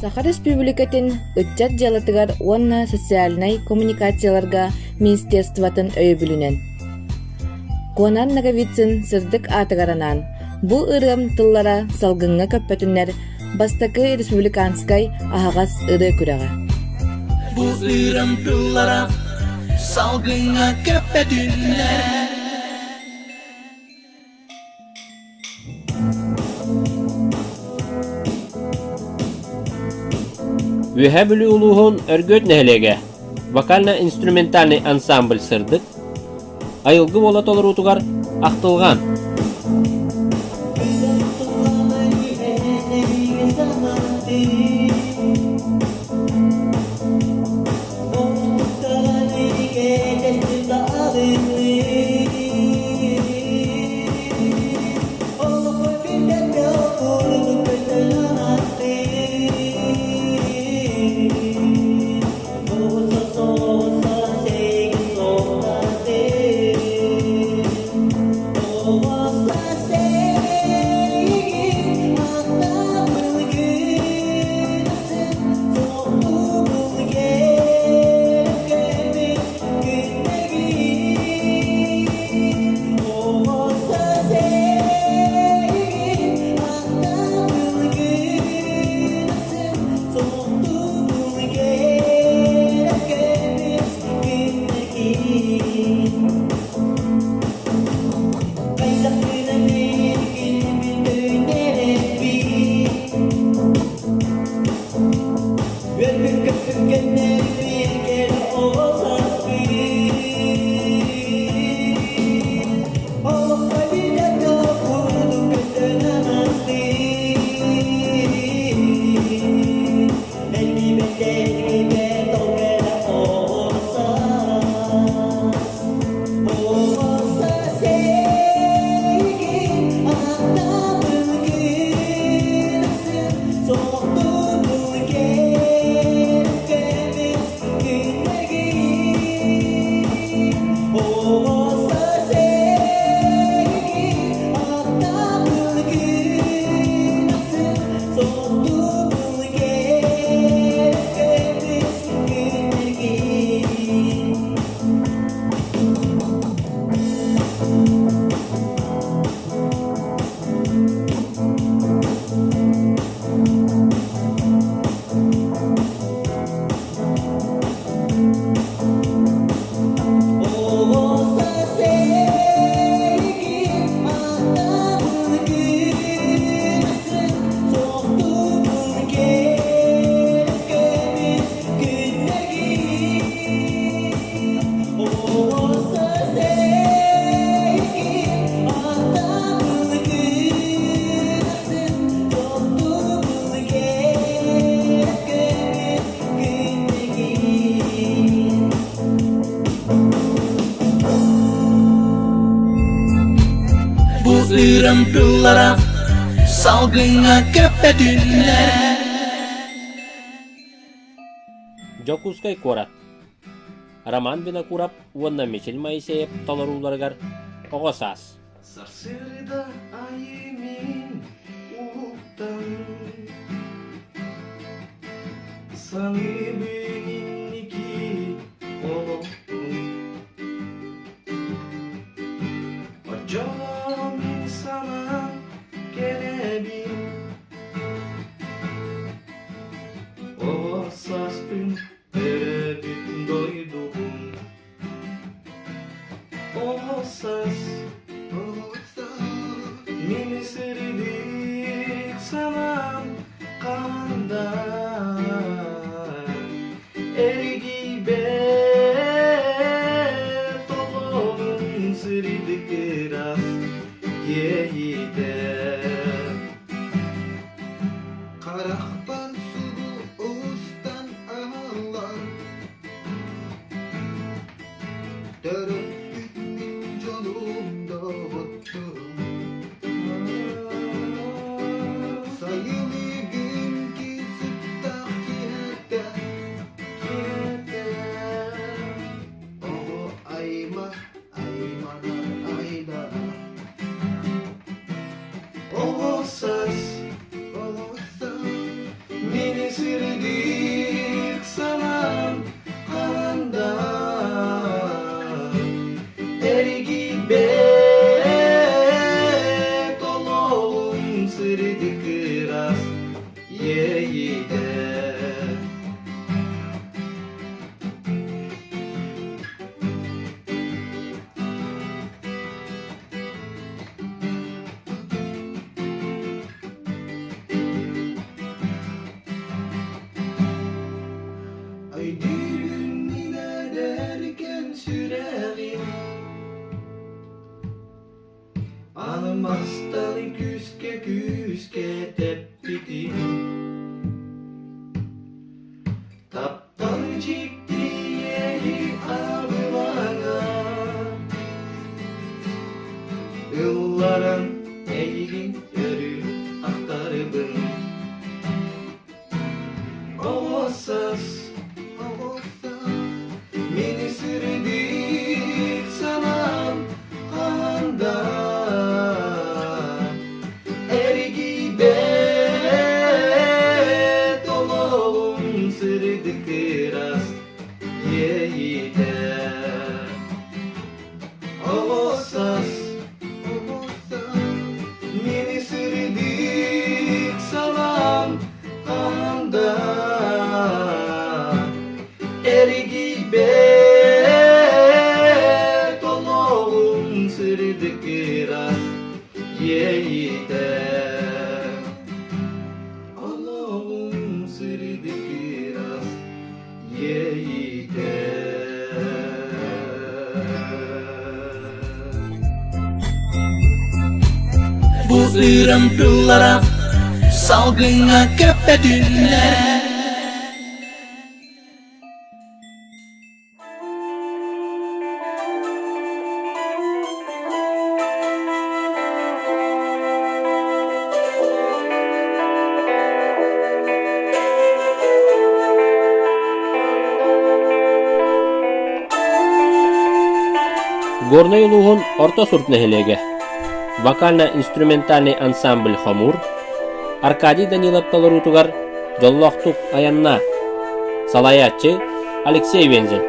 Саха Республикатын ытчат жалатыгар уонна социальный коммуникацияларга Министерстватын өйбүлүнен. Конона Ноговицын сырдык атыгаранан бу ырыам тыллара салгыҥҥа көппөтүннэр бастакы Республиканский ахагас ыры күрага. Бу ырыам тыллара салгыҥҥа көппөтүннэр. Ühebülü uluğun örgöt nehelege, vokально-инструментальный ансамбль сырдык, айылгы болот олар утугар актылган. Ырыам тыллара салгыҥҥа көппөтүннэр. Жокускай корат. Роман бина курап, уонна мечел майсееп толоруларгар огосас. Сарсырда айымин улуктан саны бигинники олоптун Acamın sana gelebil O saspın verebit doydum O sas Mini seridik sana kanda Ergi be Tolonun seridik ras Yeyide Karakpan sulu ustan ağlar Dörüttün yolumda ottum Sayılı gün ki sıkta kirete O ayma aymalar ayda O sas Mini sırdık sana kananda ergi bet olalım sırdık ras yeyide. Ay bir gün yine derken sürerim anım hastalık küske küske tepkidim taptan çıktı yeri ağlana yılların eğilin yürü aktarımın Oğuzsuz Mini sırdık sana kanda ergi bet olalım sırdık ras yeyide. Oğuzsuz Mini sırdık sana kanda ergi bet olalım sırdık ras yeyide. Olalım sırdık ras yeyide. Bu ırıam tıllara salgıңҥа көппөтүннэр. Горной улуғын орта сұрт нәхелеге. Вокально-инструментальный ансамбль «Хамур», Аркадий Данилов таларутугар жоллоқтук аянна, салаячы Алексей Вензин.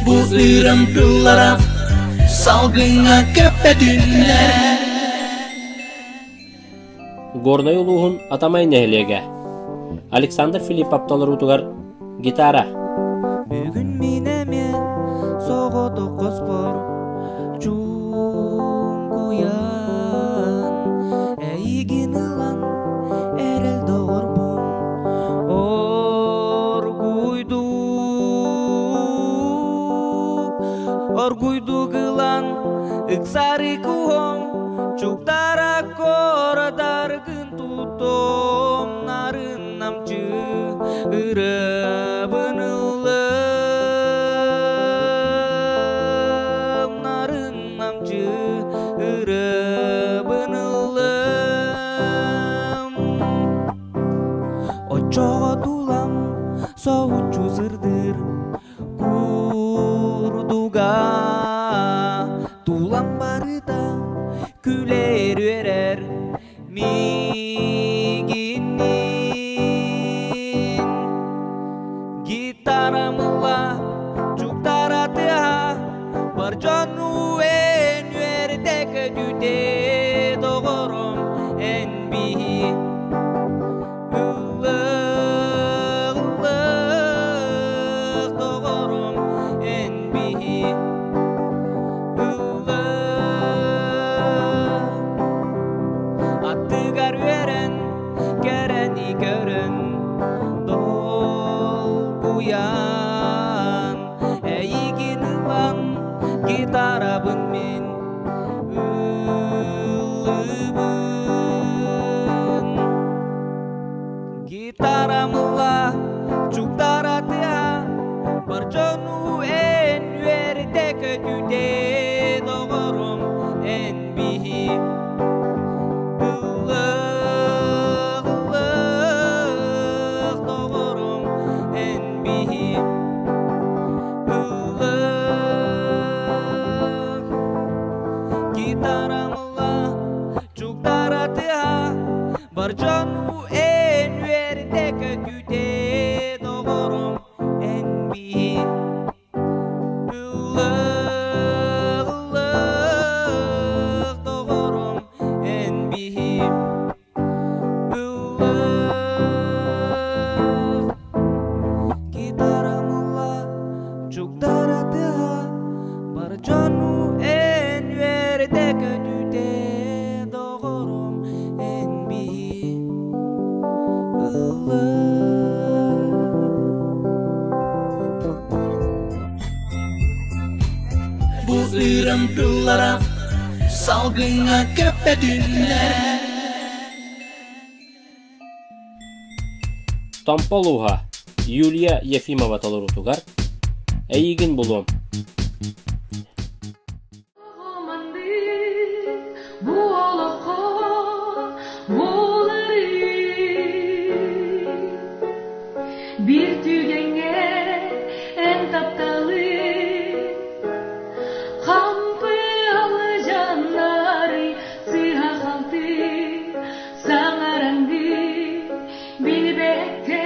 Bu ырыам тыллара салгыҥҥа көппөтүннэр. Горной улуғын атамай нәхілеге. Александр Филиппов толырутугар гитара. Бүгін менеме соғы тоқоспор чуңгуян әйгін ылан әріл доғырбун оргуйдук ылан ыксары куом чуктара корадаргын тутом нарын намчы ырабын ылым нарын намчы ырабын ылым очого тулам соучу зырдыр курдуга тулам барыта күлер өрер мигиннин гитарамыла чуктаратыа баржону эн вердеке дүте догором эн бихи ыллык догором эн бихи аттыгар өрен керени көрөн долгуян эйигин ылан гитарабын мен ылыбын гитарамыла чуктаратыа баржону эн вердеке дүте догором эн бихи баржону эн вердеке дүте догором эн бихи ыллык догором эн бихи ыллык гитарамыла чуктаратыа баржону эн вердеке дүте догором эн бихи Bu ырыам тыллара салгыҥҥа көппөтүннэр. Томполуға Юлия Ефимова толырутугар әйгін бұлым. Bir tügenge en taptalı kampı alıcanları sıha kaldı sanarangı bilbekte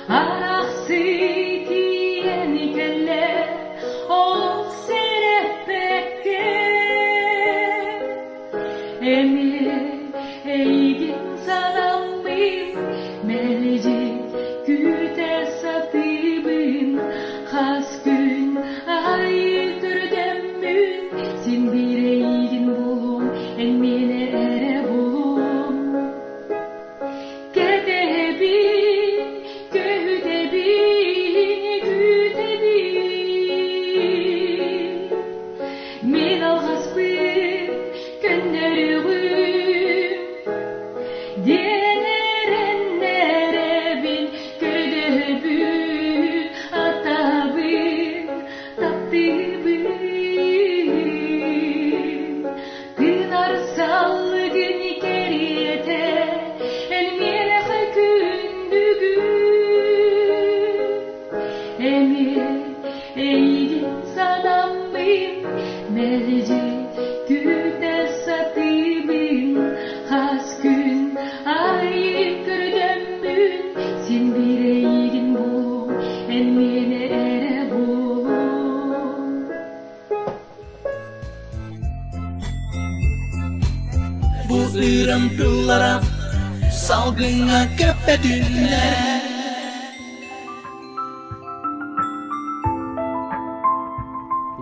aksi diyeni kelle olup serepbekte emir eygin salamıyım meleci güte satibin has gün aydır demmün sin bireygin bulum emine ere bulum gedebi göhdebi güdebi min algasbı gönderüğüm Diyenerenlere ködebü atabı taptıbı Kınar salgın keriyete elmiyele kündügü Emir eygin sanamıyım meleci güte satibim has gün ayıp gördüm sin bireygin bulum Emine ere bulur. Bu ırıam tıllara salgıңҥа көппөтүннэр.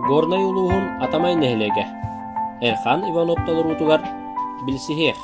Горной улуғын атамай нәхілеге. Эрхан Иванов толырутугар білсихех.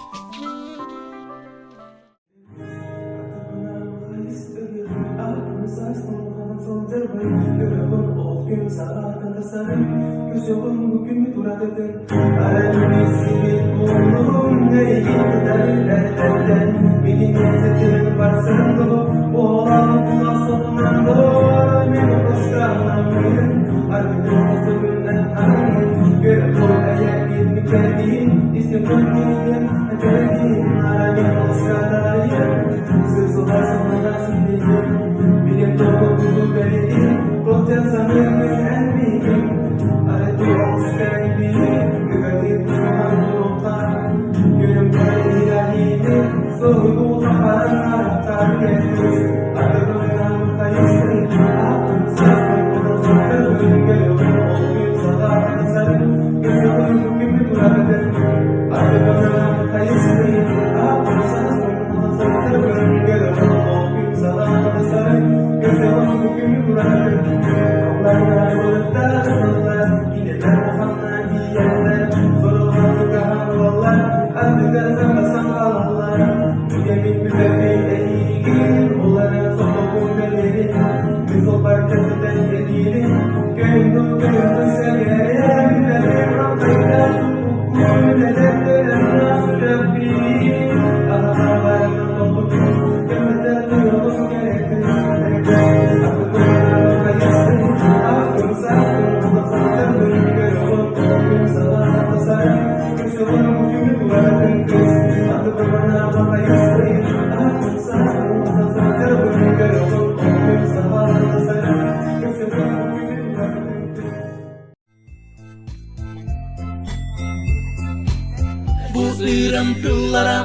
Bu ırıam tıllara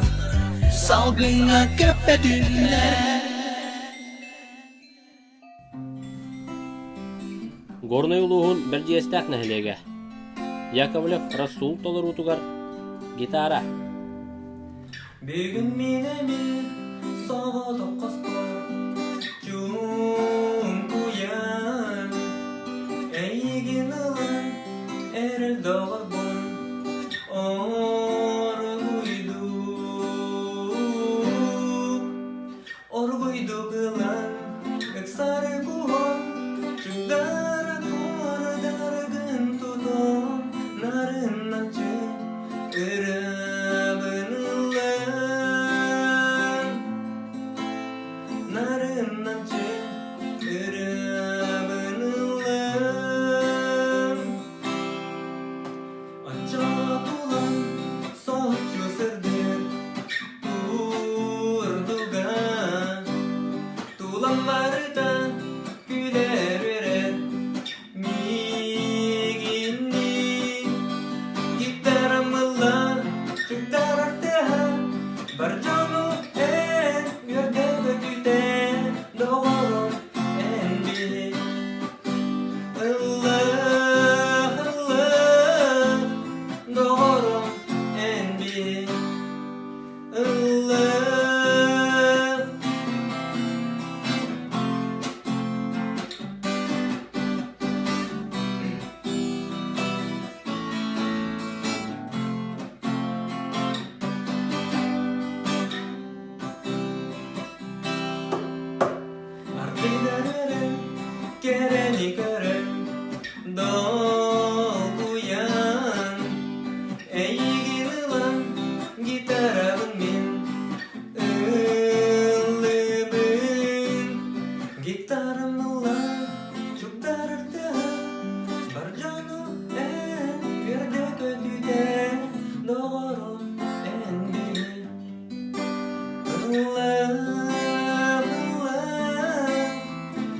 salgıңҥа көппөтүннэр. Горной улуғын бір диестәк нәхілеге. Яковлев Расул толырутугар гитара. Бүгін менемен саға таққаспар Жуын куян Әйген ылан әріл дағыр бұн Оргойду кылан Өксары бұғын Жүгдара қордарғын тұтым Нарыннан жүн ырыамын ылан Нарыннан жүн ырыамын ылан Анча тулан соқчу сырдыр Турдуган Туламлардан күлер верер Мигинни Гитарамыла Чуктарактеха Баржану эн Гөрдегі түтен Доғырым эн били Ылла Доғырым эн били Ылла Артыдарырым, керени көрім, долгуян Әйгін ылан, гитарабын мен, ылыбын Гитарам ылан, чуктарырды, бар жану ән Берде көтүде, доғырым ән бил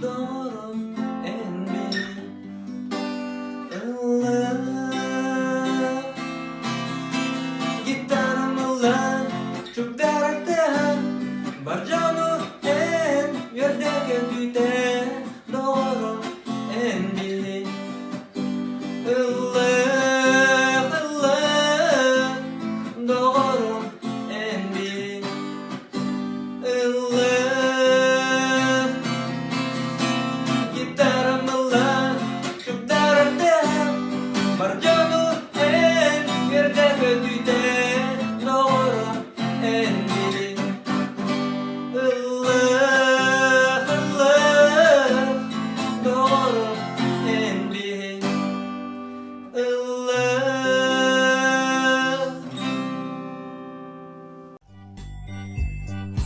Doğrum en beni Gitarım ulan çok daraktı Barcamı en yerde kötüde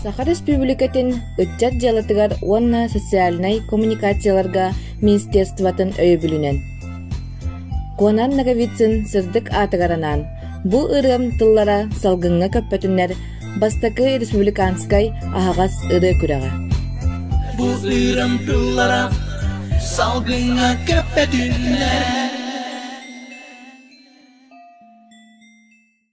Саха Республикатын ытчат жалатыгар уонна социальный коммуникацияларга Министерстватын өйбүлүнен. Конона Ноговицын сырдык атыгаранан бу ырыам тыллара салгыҥҥа көппөтүннэр бастакы Республиканский ахагас ыры күрәгә. Bu ırım tıllara salgıңҥа көппөтүннэр